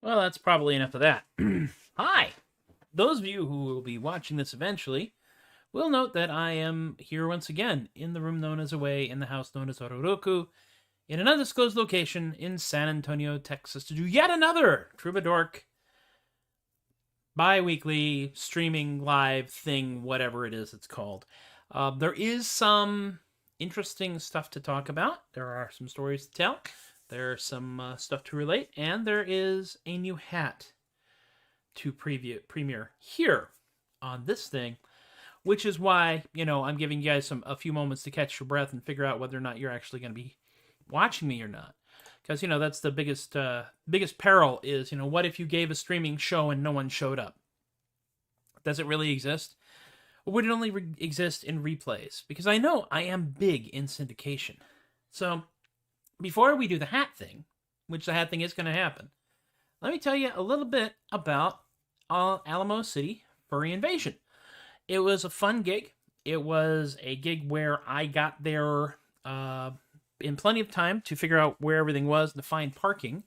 Well, that's probably enough of that. Hi! Those of you who will be watching this eventually will note that I am here once again in the room known as Away, in the house known as Ororoku, in an undisclosed location in San Antonio, Texas, to do yet another Troubadork bi-weekly streaming live thing, whatever it is it's called. There is some interesting stuff to talk about. There are some stories to tell. There's some stuff to relate, and there is a new hat to premiere here on this thing, which is why, I'm giving you guys a few moments to catch your breath and figure out whether or not you're actually going to be watching me or not. Because, that's the biggest peril is, what if you gave a streaming show and no one showed up? Does it really exist? Or would it only exist in replays? Because I know I am big in syndication. So, before we do the hat thing, which the hat thing is going to happen, let me tell you a little bit about Alamo City Furry Invasion. It was a fun gig. It was a gig where I got there in plenty of time to figure out where everything was and to find parking.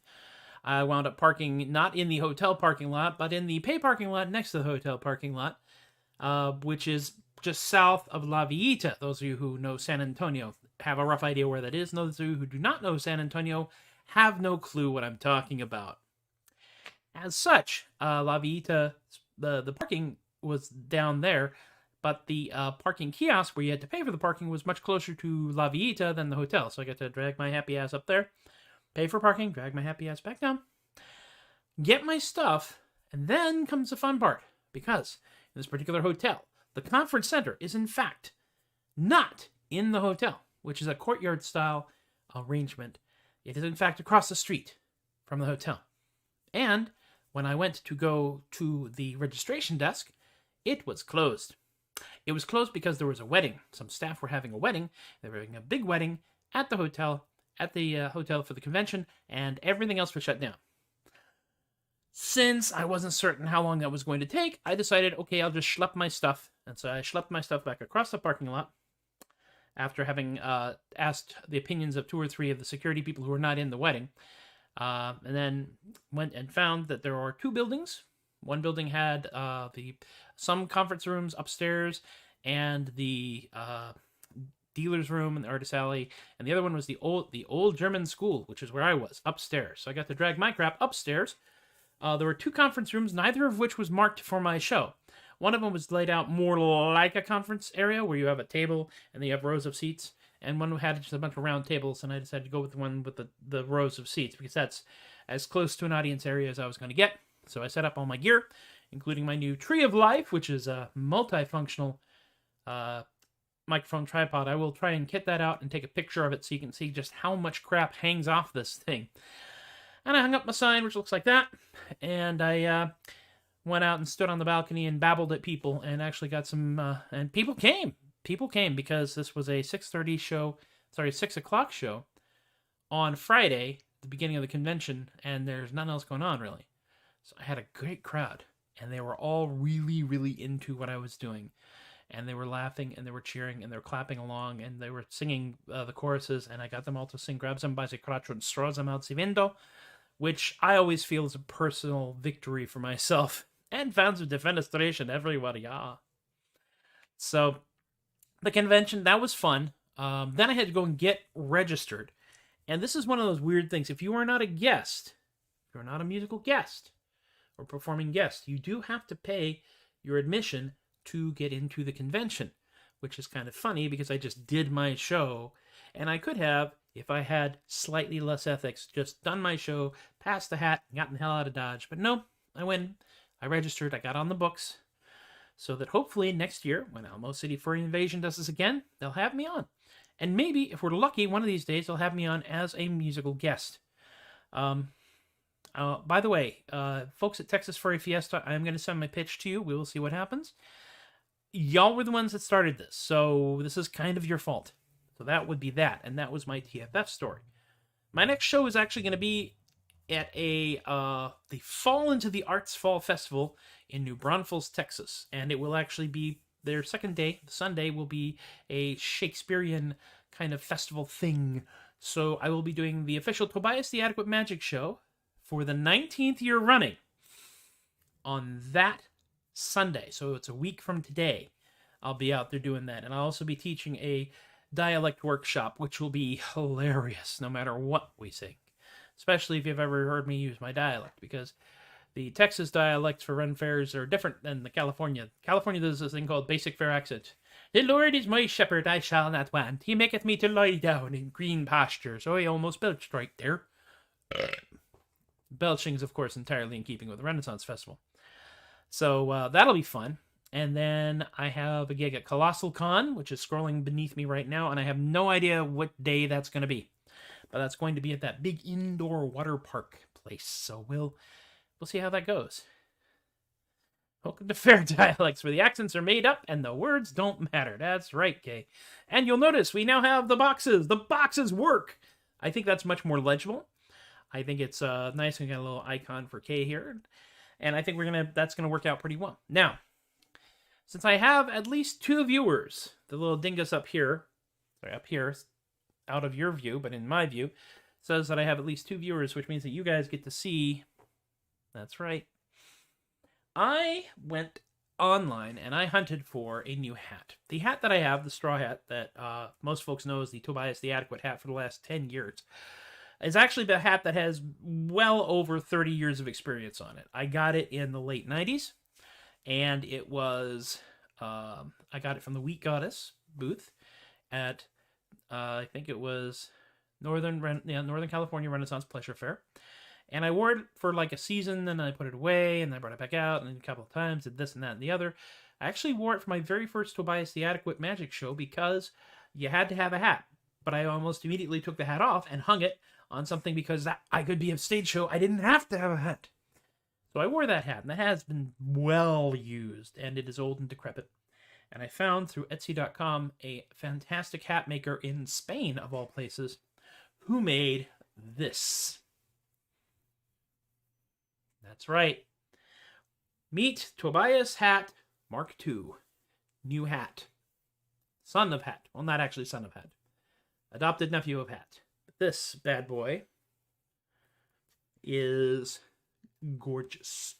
I wound up parking not in the hotel parking lot, but in the pay parking lot next to the hotel parking lot, which is just south of La Villita. Those of you who know San Antonio have a rough idea where that is. And those of you who do not know San Antonio have no clue what I'm talking about. As such, La Villita, the parking was down there, but the parking kiosk where you had to pay for the parking was much closer to La Villita than the hotel. So I got to drag my happy ass up there, pay for parking, drag my happy ass back down, get my stuff, and then comes the fun part. Because in this particular hotel, the conference center is in fact not in the hotel, which is a courtyard-style arrangement. It is in fact across the street from the hotel. And When I went to go to the registration desk, it was closed. It was closed because there was a wedding. Some staff were having a wedding. They were having a big wedding at the hotel for the convention, and everything else was shut down. Since I wasn't certain how long that was going to take, I decided, okay, I'll just schlep my stuff. And so I schlepped my stuff back across the parking lot after having asked the opinions of 2 or 3 of the security people who were not in the wedding. And then went and found that there are 2 buildings. One building had some conference rooms upstairs and the dealer's room and the artist alley, and the other one was the old German school, which is where I was, upstairs. So I got to drag my crap upstairs. There were 2 conference rooms, neither of which was marked for my show. One of them was laid out more like a conference area, where you have a table and then you have rows of seats. And one had just a bunch of round tables, and I decided to go with the one with the rows of seats, because that's as close to an audience area as I was going to get. So I set up all my gear, including my new Tree of Life, which is a multifunctional microphone tripod. I will try and kit that out and take a picture of it so you can see just how much crap hangs off this thing. And I hung up my sign, which looks like that, and I went out and stood on the balcony and babbled at people, and actually got some, and people came. People came because this was a 6 o'clock show on Friday, the beginning of the convention, and there's nothing else going on, really. So I had a great crowd, and they were all really, really into what I was doing. And they were laughing, and they were cheering, and they were clapping along, and they were singing the choruses, and I got them all to sing Grab Some by the Crotch and Throw Them Out the Window, which I always feel is a personal victory for myself, and fans of Defenestration everywhere, yeah. So, the convention, that was fun. Then I had to go and get registered. And this is one of those weird things. If you are not a guest, if you're not a musical guest or performing guest, you do have to pay your admission to get into the convention, which is kind of funny because I just did my show, and I could have, if I had slightly less ethics, just done my show, passed the hat, and gotten the hell out of Dodge. But no, I went, I registered, I got on the books, so that hopefully next year, when Alamo City Furry Invasion does this again, they'll have me on. And maybe, if we're lucky, one of these days they'll have me on as a musical guest. By the way, folks at Texas Furry Fiesta, I'm going to send my pitch to you. We will see what happens. Y'all were the ones that started this, so this is kind of your fault. So that would be that, and that was my TFF story. My next show is actually going to be at the Fall into the Arts Fall Festival in New Braunfels, Texas, and it will actually be their second day. The Sunday will be a Shakespearean kind of festival thing. So I will be doing the official Tobias the Adequate Magic show for the 19th year running on that Sunday. So it's a week from today. I'll be out there doing that. And I'll also be teaching a dialect workshop, which will be hilarious no matter what we sing. Especially if you've ever heard me use my dialect, because the Texas dialects for Ren fairs are different than the California. California does this thing called basic fair accent. The Lord is my shepherd, I shall not want. He maketh me to lie down in green pastures. Oh, I almost belched right there. Belching is, of course, entirely in keeping with the Renaissance Festival. So that'll be fun. And then I have a gig at Colossal Con, which is scrolling beneath me right now, and I have no idea what day that's going to be. But that's going to be at that big indoor water park place. So we'll see how that goes. Welcome to Fair Dialects, where the accents are made up and the words don't matter. That's right, Kay. And you'll notice we now have the boxes. The boxes work. I think that's much more legible. I think it's nice. We got a little icon for Kay here. And I think that's gonna work out pretty well. Now, since I have at least 2 viewers, the little dingus up here, out of your view, but in my view, says that I have at least 2 viewers, which means that you guys get to see. That's right. I went online and I hunted for a new hat. The hat that I have, the straw hat that most folks know as the Tobias the Adequate hat for the last 10 years, is actually the hat that has well over 30 years of experience on it. I got it in the late 90s, and it was, I got it from the Wheat Goddess booth at, I think it was Northern California Renaissance Pleasure Fair. And I wore it for like a season, then I put it away, and I brought it back out, and then a couple of times did this and that and the other. I actually wore it for my very first Tobias the Adequate Magic show because you had to have a hat. But I almost immediately took the hat off and hung it on something because I could be a stage show. I didn't have to have a hat. So I wore that hat, and the hat has been well used, and it is old and decrepit. And I found through Etsy.com a fantastic hat maker in Spain, of all places, who made this. That's right. Meet Tobias Hat Mark II. New hat. Son of Hat. Well, not actually son of Hat. Adopted nephew of Hat. But this bad boy is gorgeous.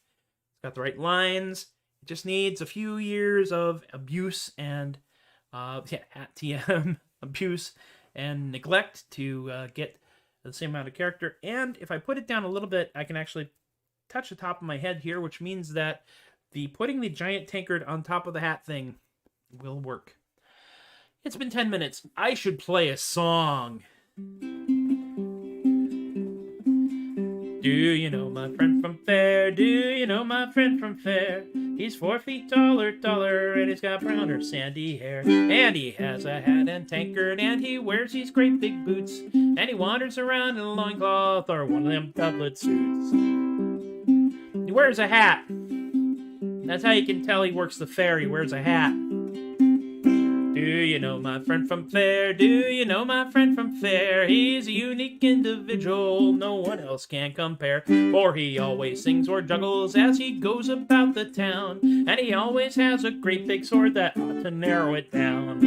It's got the right lines. It just needs a few years of abuse and hat TM abuse and neglect to get the same amount of character. And if I put it down a little bit, I can actually touch the top of my head here, which means that putting the giant tankard on top of the hat thing will work. It's been 10 minutes. I should play a song. Do you know my friend from Fair? Do you know my friend from Fair? He's 4 feet taller, and he's got browner sandy hair. And he has a hat and tankard, and he wears these great big boots. And he wanders around in a loincloth or one of them doublet suits. He wears a hat. That's how you can tell he works the fair. He wears a hat. Do you know my friend from Fair? Do you know my friend from Fair? He's a unique individual, no one else can compare. For he always sings or juggles as he goes about the town. And he always has a great big sword that ought to narrow it down.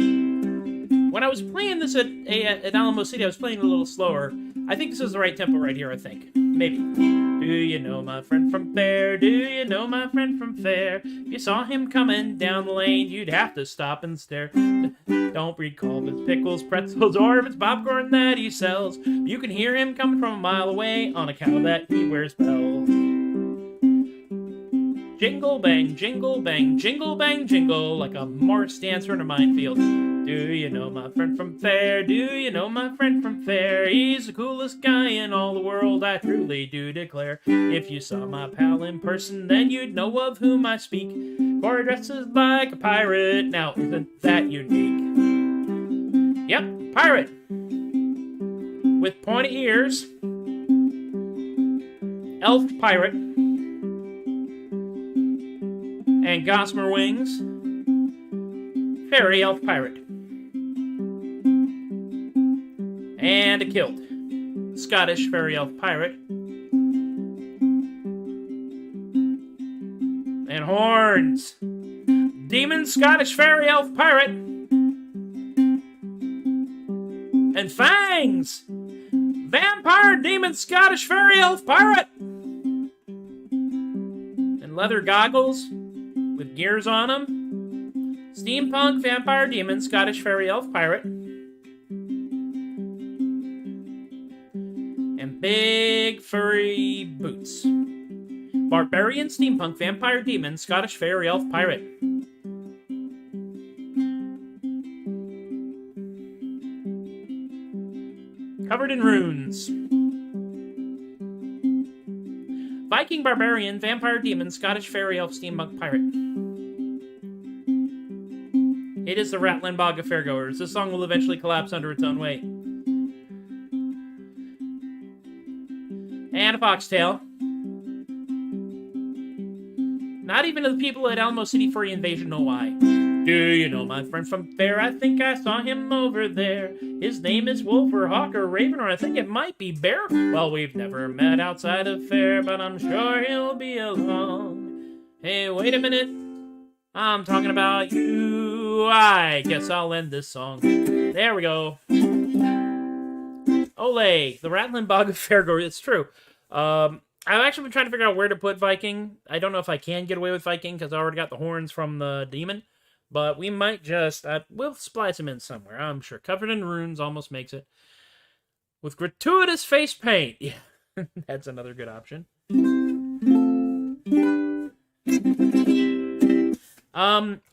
When I was playing this at Alamo City, I was playing a little slower. I think this is the right tempo right here, I think. Maybe. Do you know my friend from Fair? Do you know my friend from Fair? If you saw him coming down the lane, you'd have to stop and stare. Don't recall if it's pickles, pretzels, or if it's popcorn that he sells. You can hear him coming from a mile away on account that he wears bells. Jingle bang, jingle bang, jingle bang, jingle, like a Morris dancer in a minefield. Do you know my friend from Fair? Do you know my friend from Fair? He's the coolest guy in all the world, I truly do declare. If you saw my pal in person, then you'd know of whom I speak. For he dresses like a pirate, now isn't that unique? Yep, pirate. With pointy ears. Elf pirate. And gossamer wings. Fairy elf pirate. And a kilt. Scottish fairy elf pirate. And horns. Demon Scottish fairy elf pirate. And fangs. Vampire demon Scottish fairy elf pirate. And leather goggles with gears on them. Steampunk vampire demon Scottish fairy elf pirate. And big furry boots. Barbarian steampunk vampire demon Scottish fairy elf pirate. Covered in runes. Viking barbarian vampire demon Scottish fairy elf steampunk pirate. It is the Ratland Bog of Fairgoers. This song will eventually collapse under its own weight. And a foxtail. Not even the people at Alamo City Furry Invasion know why. Do you know my friend from Fair? I think I saw him over there. His name is Wolf or Hawk or Raven, or I think it might be Bear. Well, we've never met outside of Fair, but I'm sure he'll be along. Hey, wait a minute. I'm talking about you. I guess I'll end this song. There we go. Ole, the Ratland Bog of Fairgoers. It's true. I've actually been trying to figure out where to put Viking. I don't know if I can get away with Viking because I already got the horns from the demon. But we might just... we'll splice him in somewhere, I'm sure. Covered in runes almost makes it. With gratuitous face paint. Yeah, that's another good option.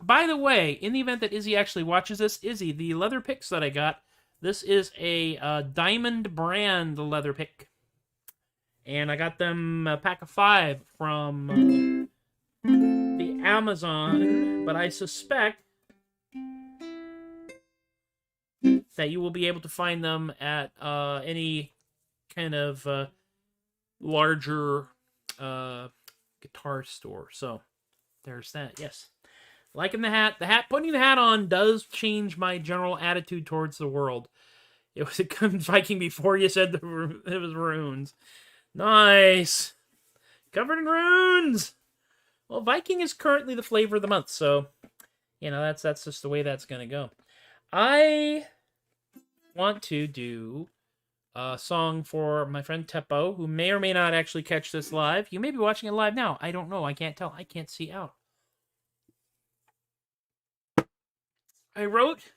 By the way, in the event that Izzy actually watches this, Izzy, the leather picks that I got, this is a Diamond brand leather pick. And I got them a pack of 5 from the Amazon, but I suspect that you will be able to find them at any kind of larger guitar store. So there's that. Yes. Liking the hat. Putting the hat on does change my general attitude towards the world. It was a good Viking before you said it was runes. Nice. Covered in runes. Well, Viking is currently the flavor of the month, so that's just the way that's gonna go. I want to do a song for my friend Teppo, who may or may not actually catch this live. You may be watching it live now. I don't know. I can't tell. I can't see out. I wrote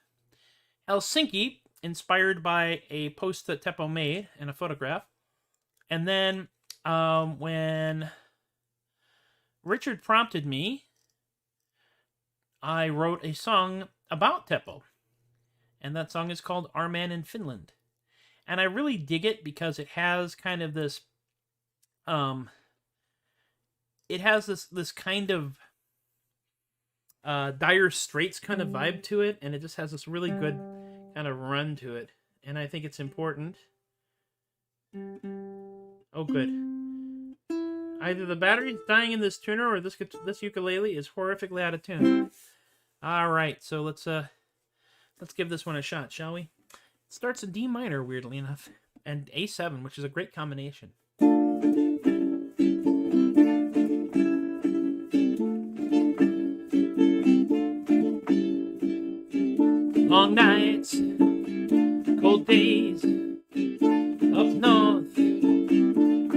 Helsinki, inspired by a post that Teppo made and a photograph. And then when Richard prompted me, I wrote a song about Teppo. And that song is called Our Man in Finland. And I really dig it because it has kind of this it has this kind of Dire Straits kind of vibe to it, and it just has this really good kind of run to it. And I think it's important. Oh, good. Either the battery's dying in this tuner or this ukulele is horrifically out of tune. All right, so let's give this one a shot, shall we? It starts in D minor, weirdly enough, and A7, which is a great combination. Long nights, cold days, up north,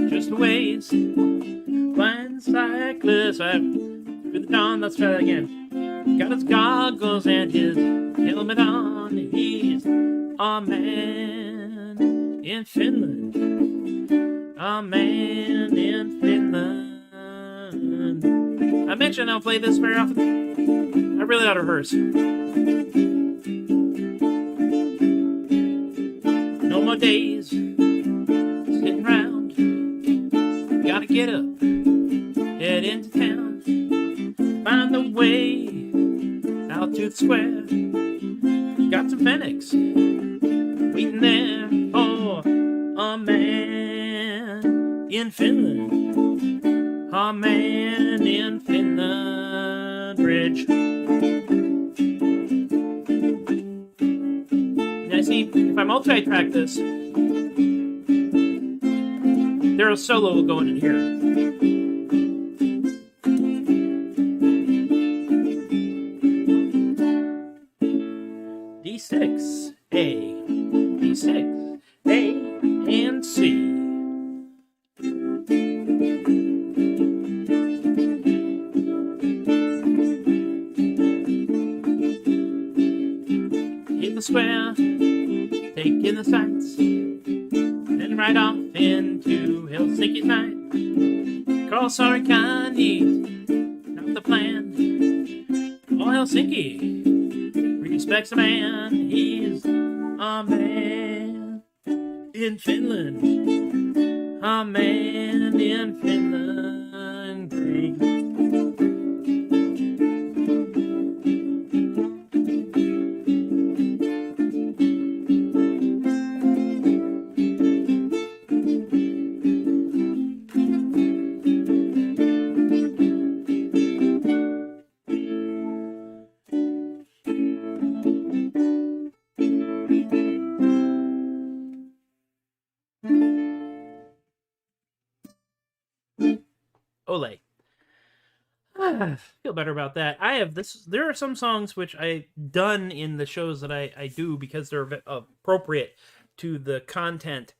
just a ways. Blind cyclist, through the dawn, let's try that again. Got his goggles and his helmet on. He's a man in Finland. A man in Finland. I mentioned I don't play this very often. I really ought to rehearse. No more days sitting around. Gotta get up, head into town, find the way out to the square. Got some Fenix waiting there for a man in Finland. A man in Finland. Bridge. Now see, if I multi-track this, there's a solo going in here. D6, A, D6, A, and C. Hit the square, take in the sights, then right off into Helsinki night. Carl Sarikani, not the plan. Oh, Helsinki respects a man. He's a man in Finland. A man in Finland. Groove. Ole. Feel better about that. I have this. There are some songs which I've done in the shows that I do because they're appropriate to the content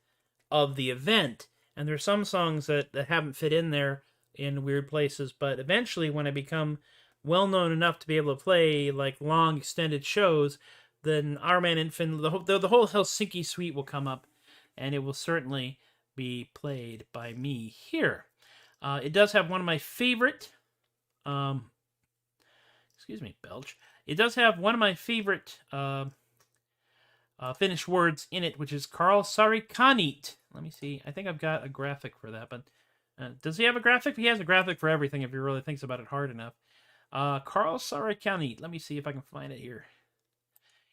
of the event. And there's some songs that haven't fit in there in weird places. But eventually, when I become well known enough to be able to play like long extended shows, then Our Man in Finland, the whole Helsinki suite will come up, and it will certainly be played by me here. It does have one of my favorite, excuse me, belch. It does have one of my favorite Finnish words in it, which is Carl Sarikanit. Let me see. I think I've got a graphic for that, but does he have a graphic? He has a graphic for everything if he really thinks about it hard enough. Carl Sarikanit. Let me see if I can find it here.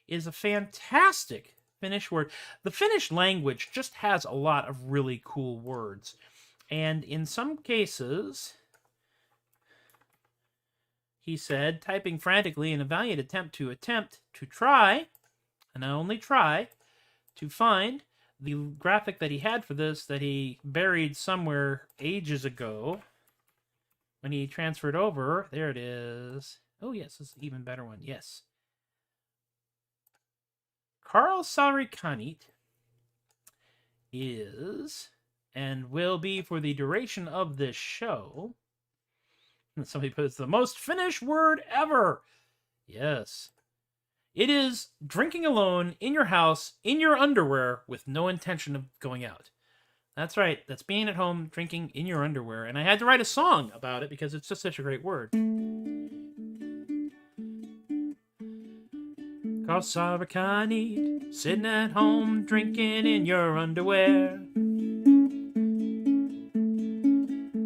Is a fantastic Finnish word. The Finnish language just has a lot of really cool words. And in some cases, he said, typing frantically in a valiant attempt to try, and only try, to find the graphic that he had for this that he buried somewhere ages ago when he transferred over. There it is. Oh, yes, this is an even better one. Yes. Carl Salrikanit is and will be for the duration of this show. And somebody puts the most Finnish word ever. Yes. It is drinking alone in your house, in your underwear, with no intention of going out. That's right. That's being at home, drinking in your underwear. And I had to write a song about it because it's just such a great word. Carl Salrikanit, sitting at home, drinking in your underwear.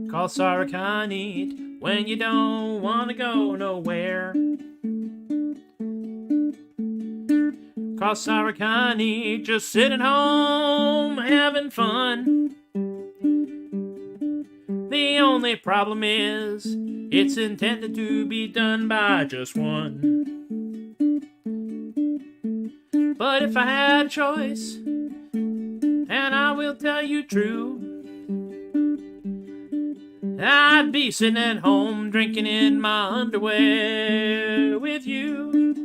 Carl Salrikanit, when you don't want to go nowhere. Carl Salrikanit, just sitting home, having fun. The only problem is, it's intended to be done by just one. But if I had a choice, and I will tell you true, I'd be sitting at home drinking in my underwear with you.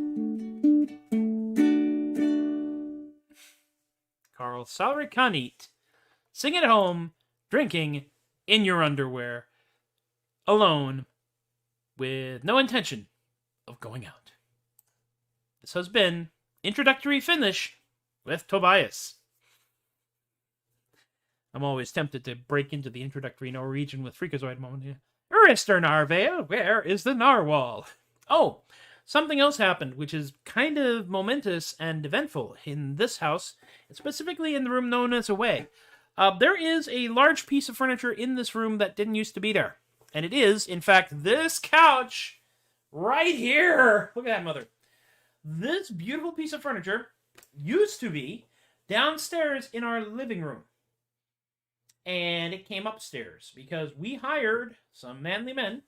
Carl Salrikanit, sing at home, drinking in your underwear, alone, with no intention of going out. This has been Introductory Finnish with Tobias. I'm always tempted to break into the introductory Norwegian with Freakazoid moment. Urister Narvea, where is the narwhal? Oh, something else happened, which is kind of momentous and eventful in this house, specifically in the room known as Away. There is a large piece of furniture in this room that didn't used to be there. And it is, in fact, this couch right here. Look at that, mother. This beautiful piece of furniture used to be downstairs in our living room. And it came upstairs because we hired some manly men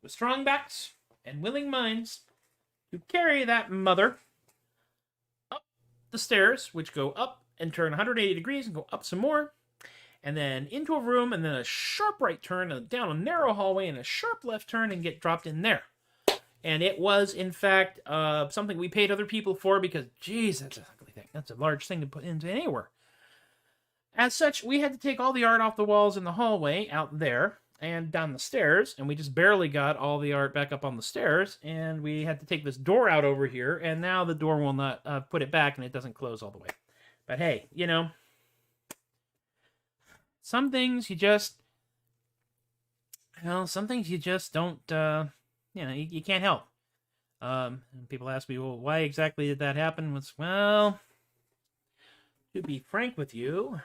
with strong backs and willing minds to carry that mother up the stairs, which go up and turn 180 degrees and go up some more, and then into a room, and then a sharp right turn, and down a narrow hallway, and a sharp left turn, and get dropped in there. And it was, in fact, something we paid other people for because, geez, that's a ugly thing. That's a large thing to put into anywhere. As such, we had to take all the art off the walls in the hallway out there and down the stairs, and we just barely got all the art back up on the stairs, and we had to take this door out over here, and now the door will not put it back, and it doesn't close all the way. But hey, you know, some things you just don't, you can't help. And people ask me, well, why exactly did that happen? Well, to be frank with you,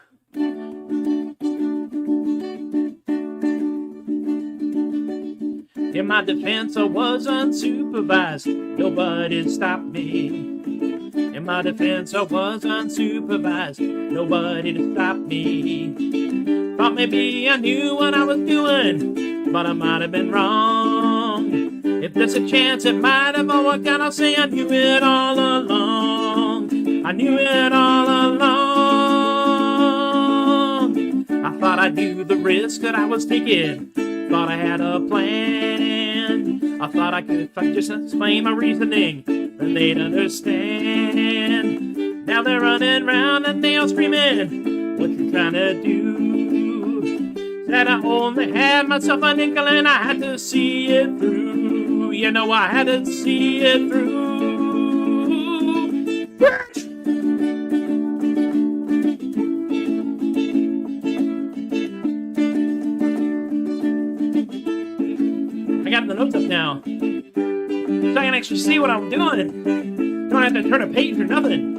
in my defense, I was unsupervised. Nobody stopped me. In my defense, I was unsupervised. Nobody to stop me. Thought maybe I knew what I was doing, but I might have been wrong. If there's a chance it might have all worked out, I'll say I knew it all along. I knew it all along. I thought I knew the risk that I was taking. Thought I had a plan. I thought I could, if I just explain my reasoning, then they'd understand. Now they're running around and they all screaming, what you trying to do? Said I only had myself a nickel and I had to see it through. You know I had to see it through. I got the notes up now, so I can actually see what I'm doing. Don't have to turn a page or nothing.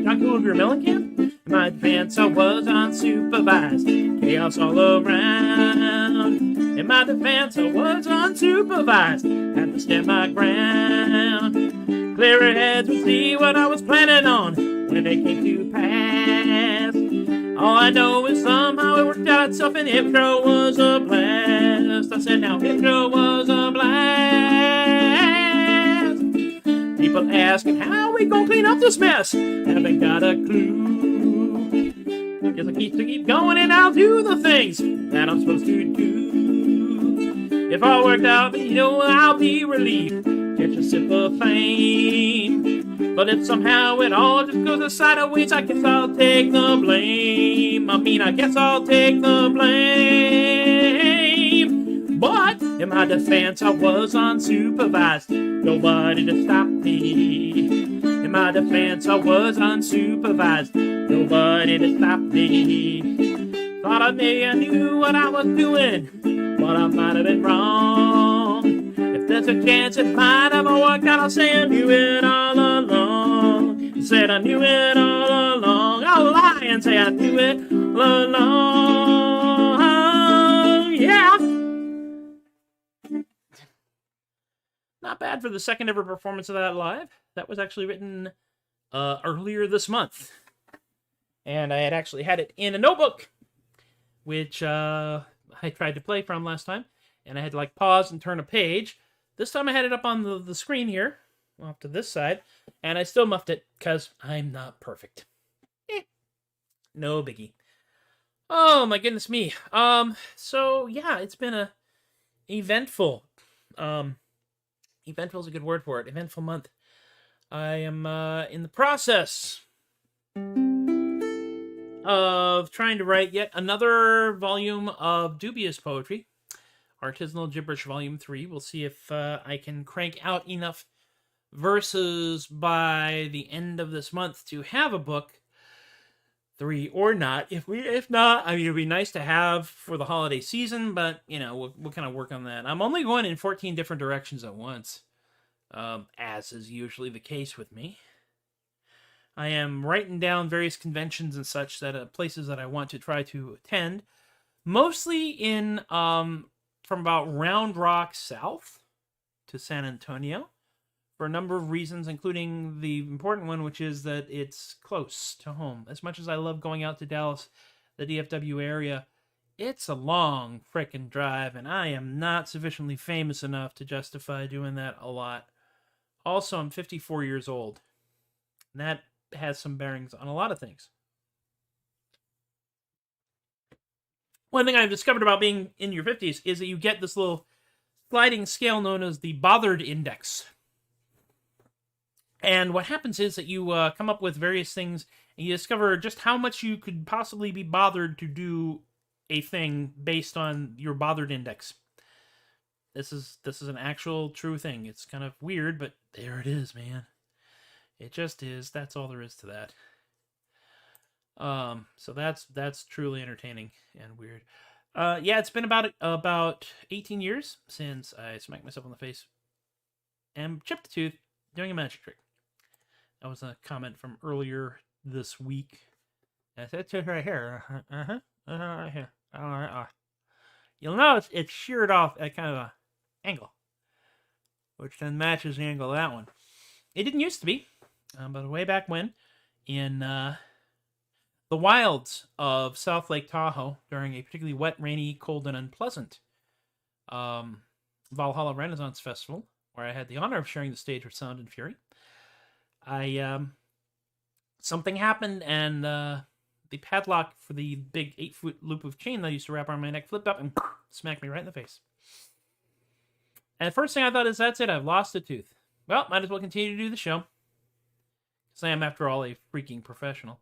John Cougar Mellencamp? In my defense, I was unsupervised. Chaos all around. In my defense, I was unsupervised. Had to stand my ground. Clearer heads would see what I was planning on. when they came to pass. All I know is somehow it worked out itself, and it sure was a blast. I said, now it sure was a blast. People asking, how we gonna clean up this mess? Haven't got a clue. Guess I keep going, and I'll do the things that I'm supposed to do. If all worked out, you know I'll be relieved. Catch a sip of fame. But if somehow it all just goes sideways, I guess I'll take the blame. I guess I'll take the blame. But in my defense, I was unsupervised. Nobody to stop me. In my defense, I was unsupervised. Nobody to stop me. Thought I knew what I was doing, but I might have been wrong. If there's a chance it might have worked out, I'll say I knew it all along. I said I knew it all along. I'll lie and say I knew it all along. Yeah. Not bad for the second ever performance of that live. That was actually written earlier this month. And I had actually had it in a notebook, which I tried to play from last time. And I had to like pause and turn a page. This time I had it up on the screen here, off to this side, and I still muffed it because I'm not perfect. No biggie. Oh my goodness me. So yeah, it's been a eventful, eventful is a good word for it, eventful month. I am in the process of trying to write yet another volume of dubious poetry. Artisanal Gibberish Volume 3. We'll see if I can crank out enough verses by the end of this month to have a book 3 or not. If not, I mean, it'd be nice to have for the holiday season, but, you know, we'll kind of work on that. I'm only going in 14 different directions at once, as is usually the case with me. I am writing down various conventions and such that places that I want to try to attend, mostly in from about Round Rock south to San Antonio for a number of reasons, including the important one, which is that it's close to home. As much as I love going out to Dallas, the DFW area, it's a long frickin' drive, and I am not sufficiently famous enough to justify doing that a lot. Also, I'm 54 years old, and that has some bearings on a lot of things. One thing I've discovered about being in your 50s is that you get this little sliding scale known as the bothered index. And what happens is that you come up with various things, and you discover just how much you could possibly be bothered to do a thing based on your bothered index. This is an actual true thing. It's kind of weird, but there it is, man. It just is. That's all there is to that. So that's truly entertaining and weird. Yeah, it's been about 18 years since I smacked myself on the face and chipped a tooth doing a magic trick. That was a comment from earlier this week. That's it right here. Right here. You'll notice it's sheared off at kind of an angle, which then matches the angle of that one. It didn't used to be, but way back when, in the wilds of South Lake Tahoe during a particularly wet, rainy, cold, and unpleasant Valhalla Renaissance Festival, where I had the honor of sharing the stage with Sound and Fury. Something happened, and the padlock for the big 8-foot loop of chain that I used to wrap around my neck flipped up and smacked me right in the face. And the first thing I thought is, that's it, I've lost a tooth. Well, might as well continue to do the show, because I am, after all, a freaking professional.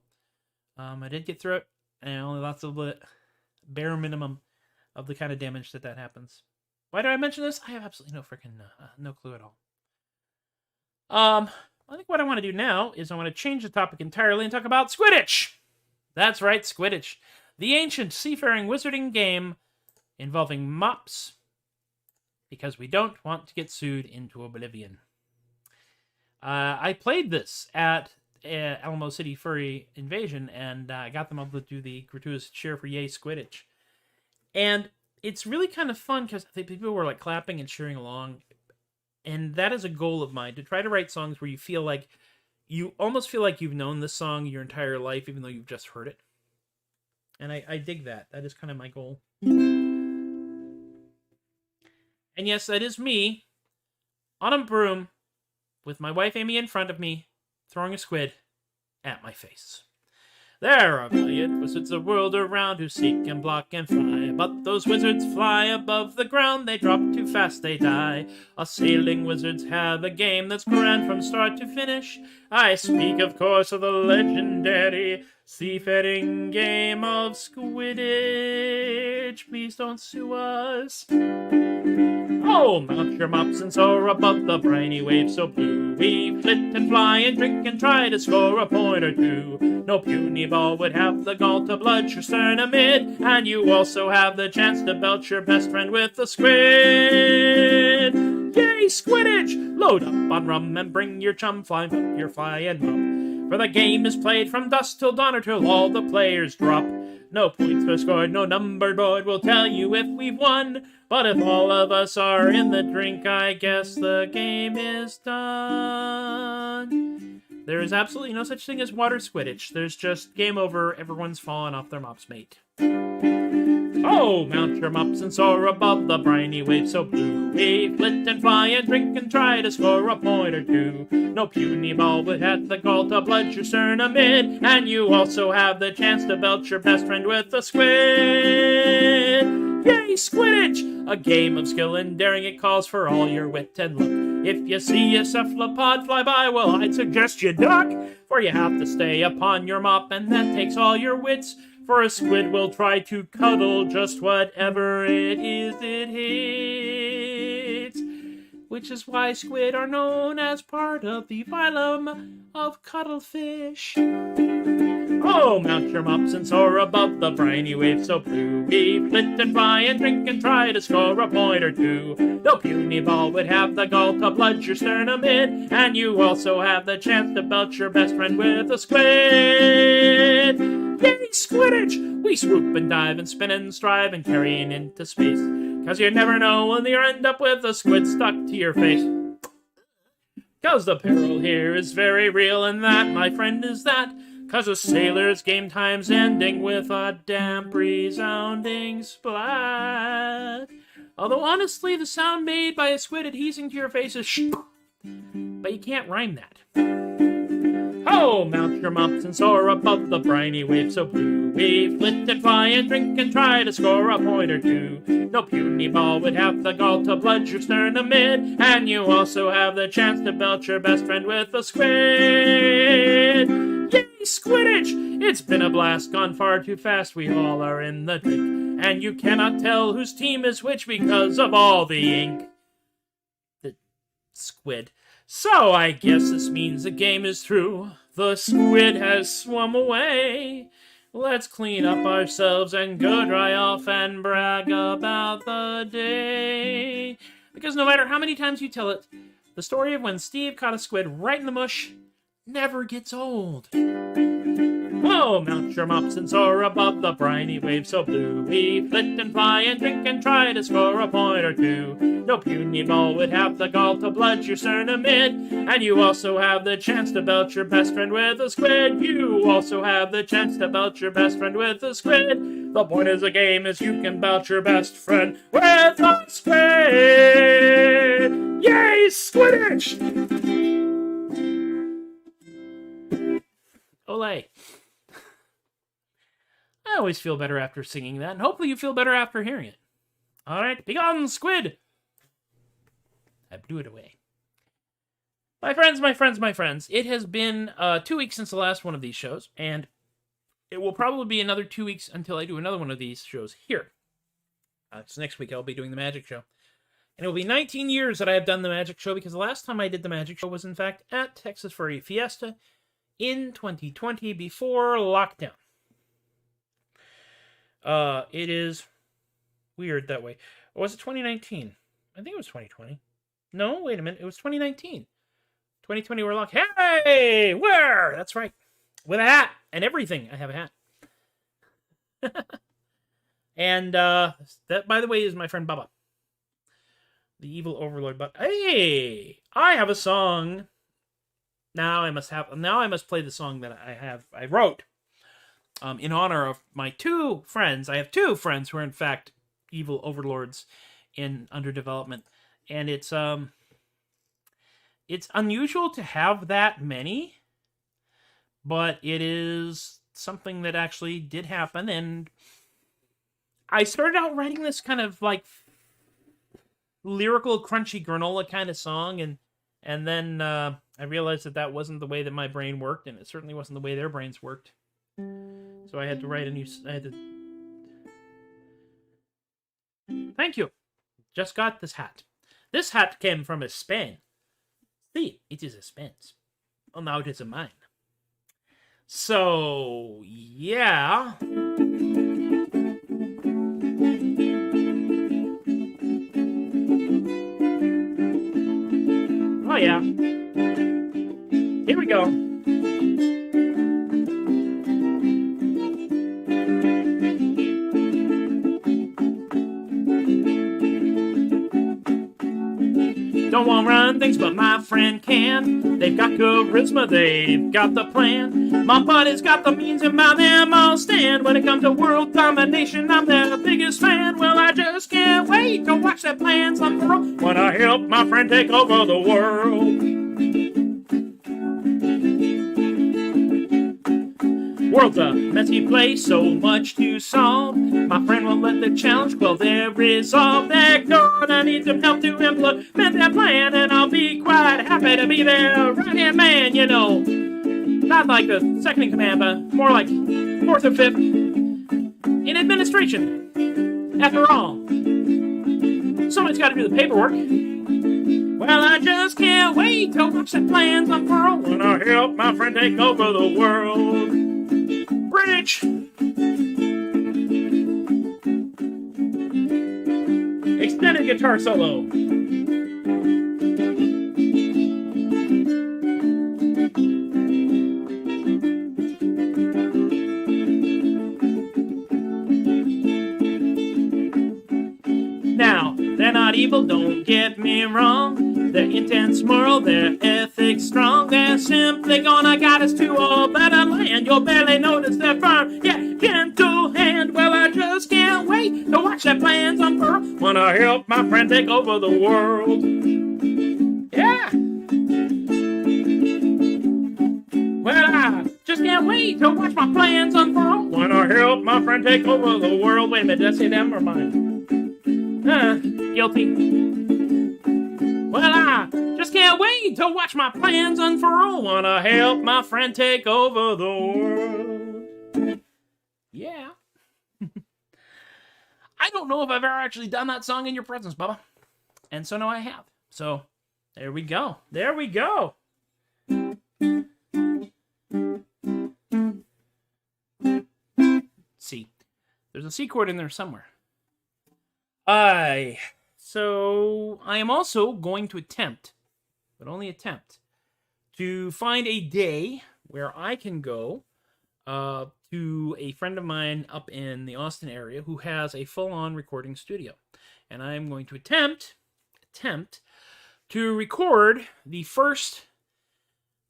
I did get through it, and only lots of the bare minimum of the kind of damage that happens. Why did I mention this? I have absolutely no clue at all. I think what I want to do now is I want to change the topic entirely and talk about Squidditch. That's right, Squidditch. The ancient seafaring wizarding game involving mops, because we don't want to get sued into oblivion. I played this at Alamo City Furry Invasion, and I got them able to do the gratuitous cheer for Yay Squidditch. And it's really kind of fun because people were like clapping and cheering along. And that is a goal of mine, to try to write songs where you feel like you almost feel like you've known this song your entire life, even though you've just heard it. And I dig that. That is kind of my goal. And yes, that is me on a broom with my wife Amy in front of me, throwing a squid at my face. There are valiant wizards the world around who seek and block and fly, but those wizards fly above the ground, they drop too fast, they die. Us sailing wizards have a game that's grand from start to finish. I speak, of course, of the legendary seafaring game of Squidditch. Please don't sue us. Oh, mount your mops and soar above the briny waves so blue. We flit and fly and drink and try to score a point or two. No puny ball would have the gall to blood your sternum mid, and you also have the chance to belch your best friend with a squid. Yay, Squidditch! Load up on rum and bring your chum, fly up your flying mum. For the game is played from dusk till dawn or till all the players drop. No points were scored, no numbered board will tell you if we've won. But if all of us are in the drink, I guess the game is done. There is absolutely no such thing as water Squidditch. There's just game over, everyone's fallen off their mop's mate. Oh, mount your mops and soar above the briny waves so blue. We flit and fly and drink and try to score a point or two. No puny ball would have the gall to blood your sternum mid, and you also have the chance to belch your best friend with a squid. Yay, Squidditch! A game of skill and daring, it calls for all your wit and luck. If you see a cephalopod fly by, well, I'd suggest you duck, for you have to stay upon your mop, and that takes all your wits. For a squid will try to cuddle just whatever it is it hits. Which is why squid are known as part of the phylum of cuttlefish. Oh, mount your mops and soar above the briny waves so blue. We flit and fly and drink and try to score a point or two. No puny ball would have the gall to blood your sternum mid, and you also have the chance to belch your best friend with a squid. Yay, Squidditch! We swoop and dive and spin and strive and carrying into space, 'cause you never know when you end up with a squid stuck to your face. 'Cause the peril here is very real, and that, my friend, is that 'cause a sailor's game time's ending with a damp, resounding splat. Although, honestly, the sound made by a squid adhesing to your face is shh, but you can't rhyme that. Oh, mount your mops and soar above the briny waves so blue. We flit and fly and drink and try to score a point or two. No puny ball would have the gall to blood your sternum mid, and you also have the chance to belch your best friend with a squid. Yay, Squidditch! It's been a blast, gone far too fast, we all are in the drink, and you cannot tell whose team is which because of all the ink. The squid. So I guess this means the game is through. The squid has swum away. Let's clean up ourselves and go dry off and brag about the day. Because no matter how many times you tell it, the story of when Steve caught a squid right in the mush never gets old. Oh, mount your mops and soar above the briny waves so blue. We flit and fly and drink and try to score a point or two. No puny ball would have the gall to blood your sternum mid, and you also have the chance to belch your best friend with a squid. You also have the chance to belch your best friend with a squid. The point of the game is you can belch your best friend with a squid. Yay, Squidditch! Olay. I always feel better after singing that, and hopefully you feel better after hearing it. All right, begone, squid! I blew it away. My friends, it has been 2 weeks since the last one of these shows, and it will probably be another 2 weeks until I do another one of these shows here. So next week I'll be doing the magic show. And it will be 19 years that I have done the magic show, because the last time I did the magic show was, in fact, at Texas Furry Fiesta in 2020, before lockdown. It is weird that way. Or was it 2019? I think it was 2020. No, wait a minute. It was 2019. 2020 we're locked. Hey! Where? That's right. With a hat and everything. I have a hat. And, that, by the way, is my friend Bubba. The evil overlord. But, hey! I have a song Now I must play the song that I wrote in honor of my two friends. I have two friends who are in fact evil overlords in under development, and it's unusual to have that many, but it is something that actually did happen. And I started out writing this kind of like lyrical, crunchy granola kind of song, and then I realized that wasn't the way that my brain worked, and it certainly wasn't the way their brains worked. So I had to write Thank you. Just got this hat. This hat came from Spain. See, it is a Spain's. Oh, now it is a mine. So, yeah. Oh, yeah. Here we go. Don't want to run things, but my friend can. They've got charisma, they've got the plan. My buddy's got the means, and by them I'll stand. When it comes to world domination, I'm their biggest fan. Well, I just can't wait to watch their plans unfurl when I help my friend take over the world. World's a messy place, so much to solve. My friend won't let the challenge quell their resolve. They're gonna need some help to implement their plan, and I'll be quite happy to be their right-hand man, you know. Not like the second in command, but more like fourth or fifth in administration. After all, somebody's got to do the paperwork. Well, I just can't wait to watch the plans unfurl when I help my friend take over the world. Bridge! Extended guitar solo. Now, they're not evil, don't get me wrong. Their intent's moral, their ethics strong. They're simply gonna guide us to a better land. You'll barely notice their firm, yet gentle hand. Well, I just can't wait to watch their plans unfurl when I help my friend take over the world. Yeah! Well, I just can't wait to watch my plans unfurl when I help my friend take over the world. Wait a minute, did I say them or mine? Guilty. Well, I just can't wait to watch my plans unfurl. Wanna help my friend take over the world. Yeah. I don't know if I've ever actually done that song in your presence, Bubba. And so now I have. So, there we go. There we go. C. There's a C chord in there somewhere. So I am also going to attempt, but only attempt, to find a day where I can go to a friend of mine up in the Austin area who has a full-on recording studio. And I'm going to attempt to record the first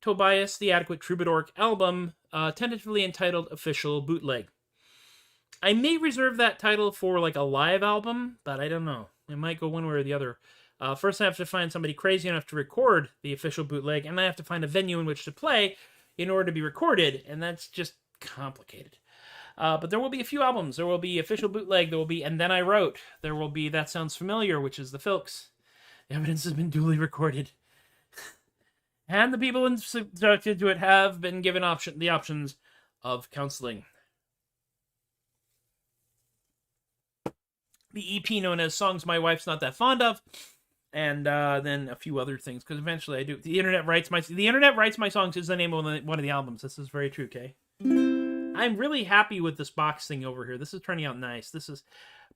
Tobias the Adequate Troubadourk album, tentatively entitled Official Bootleg. I may reserve that title for like a live album, but I don't know. It might go one way or the other. First, I have to find somebody crazy enough to record the official bootleg, and I have to find a venue in which to play in order to be recorded, and that's just complicated. But there will be a few albums. There will be official bootleg. There will be And Then I Wrote. There will be That Sounds Familiar, which is the Filks. The evidence has been duly recorded. And the people subjected to it have been given the options of counseling. The EP known as Songs My Wife's Not That Fond Of, and then a few other things, because eventually I do. The Internet Writes My Songs is the name of one of the albums. This is very true, okay? I'm really happy with this box thing over here. This is turning out nice. This is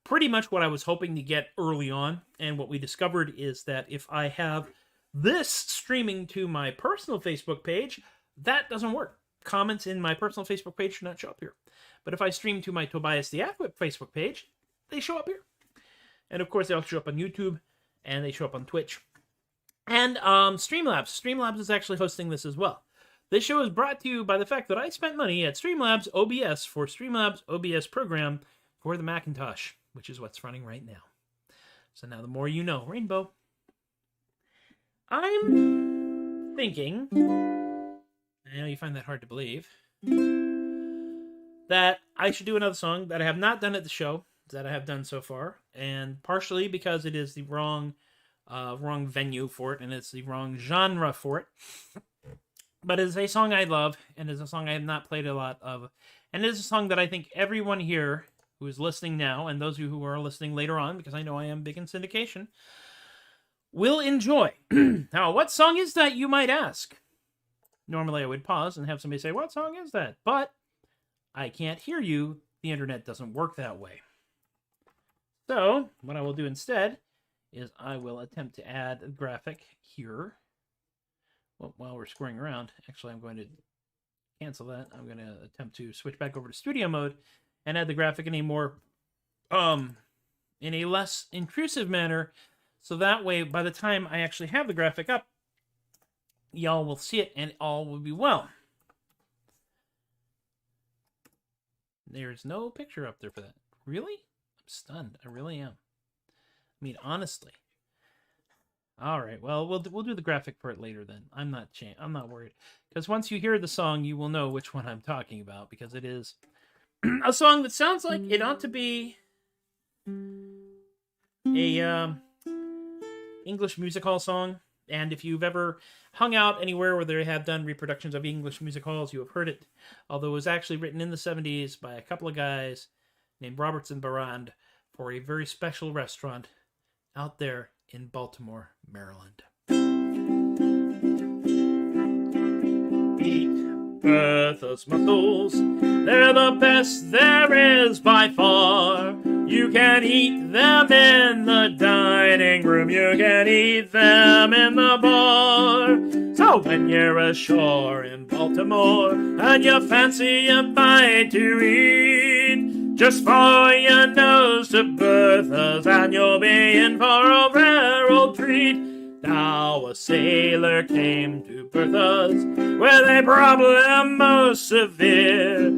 pretty much what I was hoping to get early on, and what we discovered is that if I have this streaming to my personal Facebook page, that doesn't work. Comments in my personal Facebook page should not show up here. But if I stream to my Tobias the Adequate Facebook page, they show up here. And of course, they also show up on YouTube, and they show up on Twitch. And Streamlabs. Streamlabs is actually hosting this as well. This show is brought to you by the fact that I spent money at Streamlabs OBS for Streamlabs OBS program for the Macintosh, which is what's running right now. So now the more you know. Rainbow. I'm thinking, I know you find that hard to believe, that I should do another song that I have not done at the show, that I have done so far, and partially because it is the wrong venue for it, and it's the wrong genre for it. But it's a song I love, and it's a song I have not played a lot of, and it is a song that I think everyone here who is listening now, and those of you who are listening later on, because I know I am big in syndication, will enjoy. Now, what song is that, you might ask? Normally I would pause and have somebody say, what song is that? But I can't hear you. The internet doesn't work that way. So, what I will do instead is I will attempt to add a graphic here. Well, while we're screwing around, actually I'm going to cancel that. I'm going to attempt to switch back over to studio mode and add the graphic in a more, in a less intrusive manner. So that way, by the time I actually have the graphic up, y'all will see it and all will be well. There's no picture up there for that. Really? I'm stunned. I really am. I mean, honestly. All right. Well, we'll do the graphic for it later then. I'm not worried, because once you hear the song, you will know which one I'm talking about, because it is a song that sounds like it ought to be a English music hall song. And if you've ever hung out anywhere where they have done reproductions of English music halls, you have heard it. Although it was actually written in the 70s by a couple of guys named Robertson Barand for a very special restaurant out there in Baltimore, Maryland. Eat Bertha's mussels, they're the best there is by far. You can eat them in the dining room, you can eat them in the bar. So when you're ashore in Baltimore and you fancy a bite to eat, just follow your nose to Bertha's and you'll be in for a rare old treat. Now a sailor came to Bertha's with a problem most severe.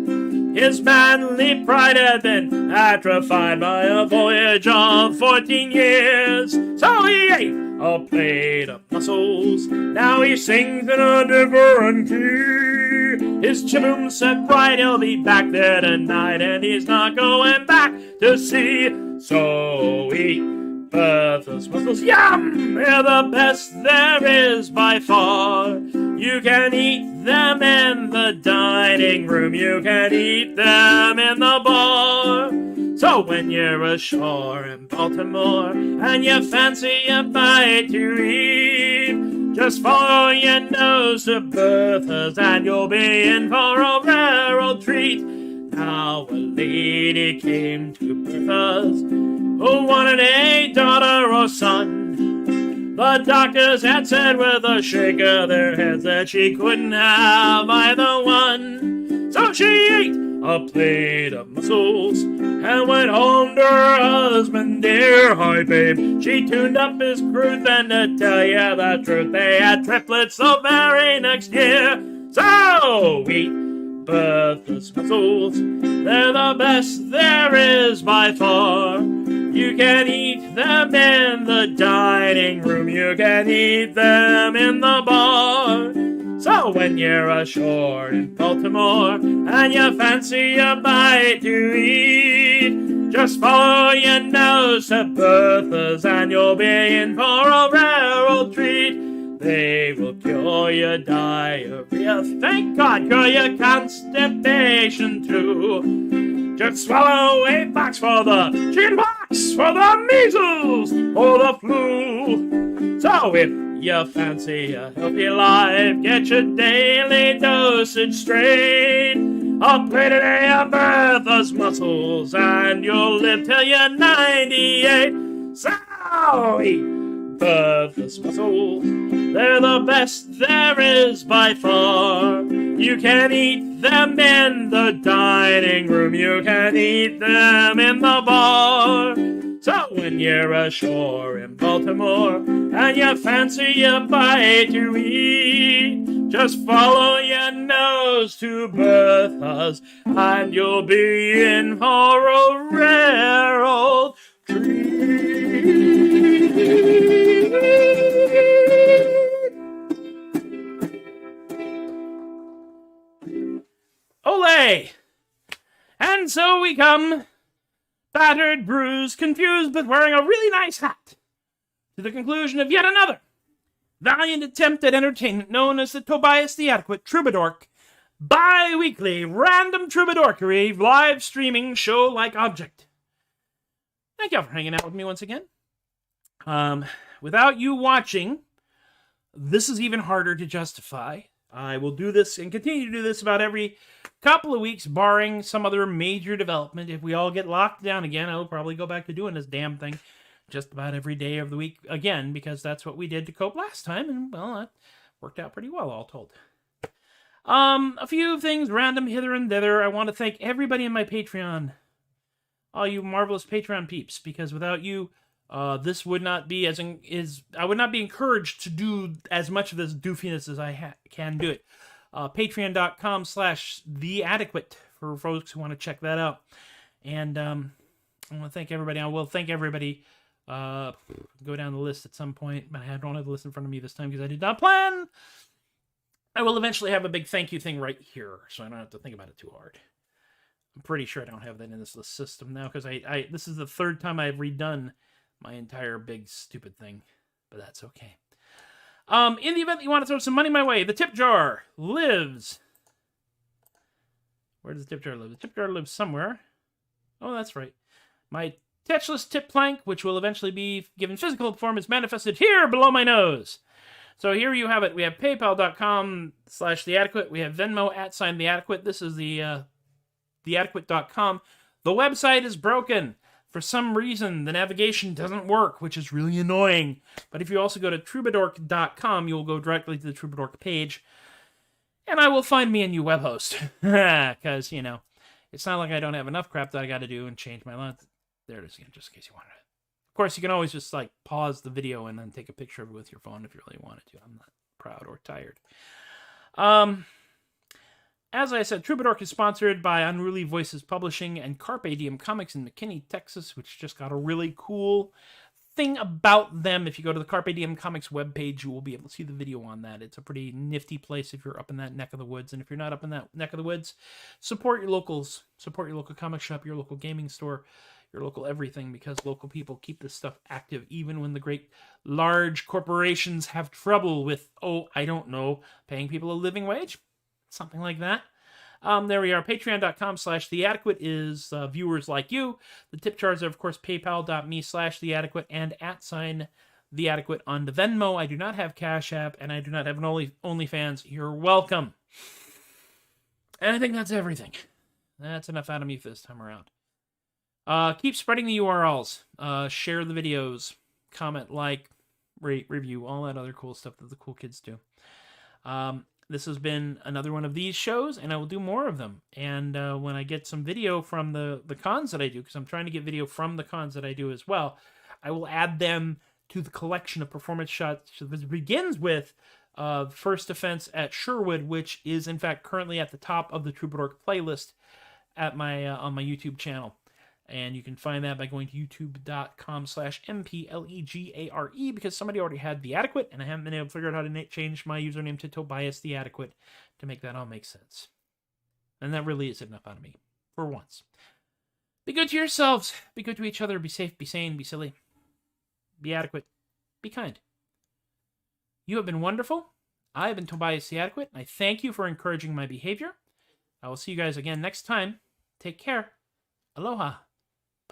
His manly pride had been atrophied by a voyage of 14 years. So he ate a plate of mussels. Now he sings in a different key. His chibum set right, he'll be back there tonight, and he's not going back to sea. So eat Bertha's mussels, yum! They're the best there is by far. You can eat them in the dining room, you can eat them in the bar. So when you're ashore in Baltimore and you fancy a bite to eat, just follow your nose to Bertha's and you'll be in for a rare old treat. Now a lady came to Bertha's who wanted a daughter or son. The doctors had said with a shake of their heads that she couldn't have either one. So she ate a plate of mussels and went home to her husband. Dear, hi babe, she tuned up his cruise, and to tell you the truth, they had triplets the very next year. So eat Bertha's mussels, they're the best there is by far. You can eat them in the dining room, you can eat them in the bar. So when you're ashore in Baltimore and you fancy a bite to eat, just follow your nose to Bertha's and you'll be in for a rare old treat. They will cure your diarrhea, thank God, cure your constipation too. Just swallow a box for the chicken pox, for the measles, or the flu. So if you fancy a healthy life, get your daily dosage straight. A plate a day of Bertha's mussels, and you'll live till you're 98. So eat Bertha's mussels, they're the best there is by far. You can eat them in the dining room, you can eat them in the bar. So when you're ashore in Baltimore and you fancy a bite to eat, just follow your nose to Bertha's and you'll be in for a rare old treat. Olé! And so we come, battered, bruised, confused, but wearing a really nice hat, to the conclusion of yet another valiant attempt at entertainment known as the Tobias the Adequate Troubadork bi-weekly random Troubadorkery live streaming show-like object. Thank y'all for hanging out with me once again. Without you watching, this is even harder to justify. I will do this and continue to do this about every couple of weeks, barring some other major development. If we all get locked down again, I will probably go back to doing this damn thing just about every day of the week again, because that's what we did to cope last time, and, well, that worked out pretty well, all told. A few things random hither and thither. I want to thank everybody in my Patreon, all you marvelous Patreon peeps, because without you, this would not be I would not be encouraged to do as much of this doofiness as I can do it. Patreon.com/theadequate for folks who want to check that out. And I want to thank everybody. I will thank everybody. Go down the list at some point, but I don't have the list in front of me this time because I did not plan. I will eventually have a big thank you thing right here, so I don't have to think about it too hard. I'm pretty sure I don't have that in this list system now, because this is the third time I've redone my entire big stupid thing, but that's okay. In the event that you want to throw some money my way, the tip jar lives. Where does the tip jar live? The tip jar lives somewhere. Oh, that's right. My touchless tip plank, which will eventually be given physical form, is manifested here below my nose. So here you have it. We have paypal.com/theadequate. We have Venmo @theadequate. This is the theadequate.com. The website is broken. For some reason, the navigation doesn't work, which is really annoying. But if you also go to troubadork.com, you'll go directly to the Troubadork page. And I will find me a new web host. Because, you know, it's not like I don't have enough crap that I got to do and change my lens. There it is again, just in case you wanted it. Of course, you can always just, like, pause the video and then take a picture of it with your phone if you really wanted to. I'm not proud or tired. As I said, Troubadork is sponsored by Unruly Voices Publishing and Carpe Diem Comics in McKinney, Texas, which just got a really cool thing about them. If you go to the Carpe Diem Comics webpage, you will be able to see the video on that. It's a pretty nifty place if you're up in that neck of the woods. And if you're not up in that neck of the woods, support your locals. Support your local comic shop, your local gaming store, your local everything, because local people keep this stuff active even when the great large corporations have trouble with, I don't know, paying people a living wage. Something like that. There we are. Patreon.com/theadequate is viewers like you. The tip jars are, of course, paypal.me/theadequate and @theadequate on the Venmo. I do not have Cash App, and I do not have an OnlyFans. You're welcome. And I think that's everything. That's enough out of me for this time around. Keep spreading the URLs. Share the videos. Comment, like, rate, review, all that other cool stuff that the cool kids do. This has been another one of these shows, and I will do more of them. And when I get some video from the cons that I do, because I'm trying to get video from the cons that I do as well, I will add them to the collection of performance shots that begins with First Offense at Sherwood, which is, in fact, currently at the top of the Troubadork playlist at my on my YouTube channel. And you can find that by going to youtube.com/MPLEGARE, because somebody already had The Adequate, and I haven't been able to figure out how to change my username to Tobias The Adequate to make that all make sense. And that really is enough out of me, for once. Be good to yourselves. Be good to each other. Be safe, be sane, be silly. Be adequate. Be kind. You have been wonderful. I have been Tobias The Adequate, and I thank you for encouraging my behavior. I will see you guys again next time. Take care. Aloha.